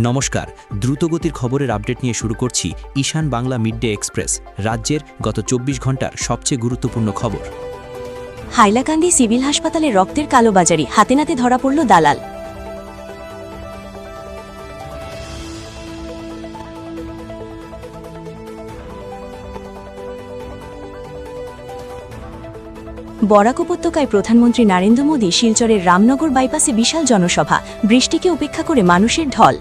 নমস্কার, দ্রুতগতির খবরের আপডেট নিয়ে শুরু করছি ঈশান বাংলা মিডডে এক্সপ্রেস, রাজ্যের গত ২৪ ঘন্টার সবচেয়ে গুরুত্বপূর্ণ খবর। হাইলাকান্দি সিভিল হাসপাতালে রক্তের কালোবাজারি, হাতে নাতে ধরা পড়ল দালাল। বরাক উপত্যকায় প্রধানমন্ত্রী নরেন্দ্র মোদী শিলচরের রামনগর বাইপাসে বিশাল জনসভা, বৃষ্টিকে উপেক্ষা করে মানুষের ঢল।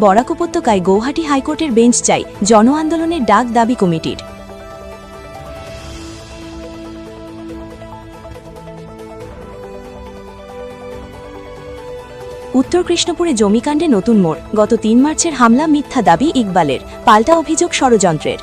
বরাক উপত্যকায় গৌহাটি হাইকোর্টের বেঞ্চ চাই, জন আন্দোলনের ডাক দাবি কমিটির। উত্তর কৃষ্ণপুরে জমিকাণ্ডে নতুন মোড়, গত ৩ মার্চের হামলা মিথ্যা দাবি ইকবালের, পাল্টা অভিযোগ ষড়যন্ত্রের।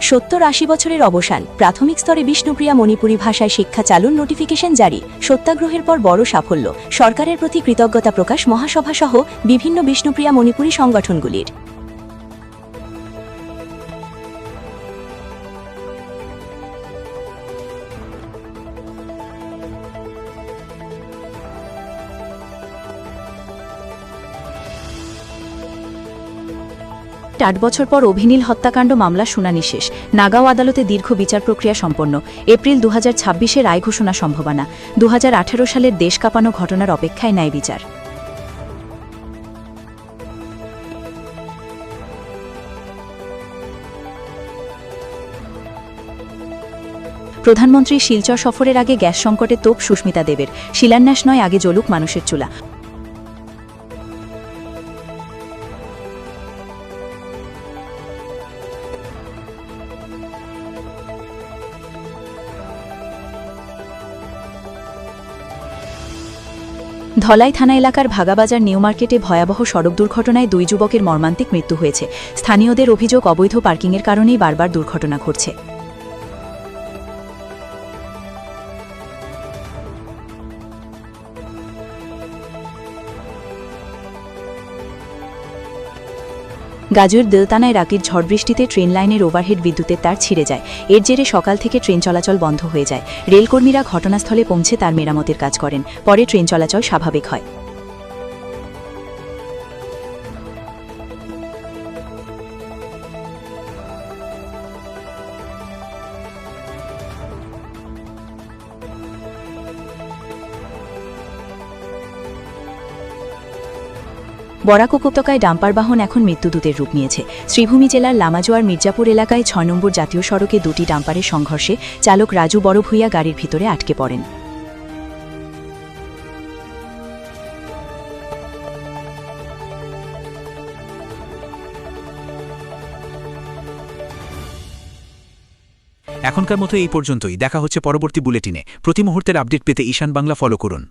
সত্তর ৮০ বছরের অবসান, প্রাথমিক স্তরে বিষ্ণুপ্রিয়া মণিপুরী ভাষায় শিক্ষা চালুর নোটিফিকেশন জারি, সত্যাগ্রহের পর বড় সাফল্য, সরকারের প্রতি কৃতজ্ঞতা প্রকাশ মহাসভা সহ বিভিন্ন বিষ্ণুপ্রিয়া মণিপুরী সংগঠনগুলির। আট বছর পর অভিনীল হত্যাকাণ্ড মামলা শুনানি শেষ, নাগাঁও আদালতে দীর্ঘ বিচার প্রক্রিয়া সম্পন্ন। এপ্রিল ২০২৬-এ রায় ঘোষণা সম্ভাবনা। ২০১৮ সালের দেশ কাঁপানো ঘটনার অপেক্ষায় ন্যায় বিচার। প্রধানমন্ত্রী শিলচর সফরের আগে গ্যাস সংকটে তোপ সুস্মিতা দেবের, শিলান্যাস নয়, আগে জ্বলুক মানুষের চুলা। ধলাই থানা এলাকার ভাগাবাজার নিউ মার্কেটে ভয়াবহ সড়ক দুর্ঘটনায় ২ যুবকের মর্মান্তিক মৃত্যু হয়েছে। স্থানীয়দের অভিযোগ, অবৈধ পার্কিংয়ের কারণেই বারবার দুর্ঘটনা ঘটছে। গাজীর দেলতানায় রাকির ঝড় বৃষ্টিতে ট্রেন লাইনের ওভারহেড বিদ্যুতের তার ছিঁড়ে যায়। এর জেরে সকাল থেকে ট্রেন চলাচল বন্ধ হয়ে যায়। রেলকর্মীরা ঘটনাস্থলে পৌঁছে তার মেরামতের কাজ করেন, পরে ট্রেন চলাচল স্বাভাবিক হয়। বরাক উপত্যকায় ডাম্পার বাহন এখন মৃত্যুদূতের রূপ নিয়েছে। শ্রীভূমি জেলার লামাজোয়ার মির্জাপুর এলাকায় ৬ নম্বর জাতীয় সড়কে ২টি ডাম্পারের সংঘর্ষে চালক রাজু বড়ভূইয়া গাড়ির ভিতরে আটকে পড়েন। এখনকার মতো এই পর্যন্তই। দেখা হচ্ছে পরবর্তী বুলেটিনে। প্রতি মুহূর্তের আপডেট পেতে ঈশান বাংলা ফলো করুন।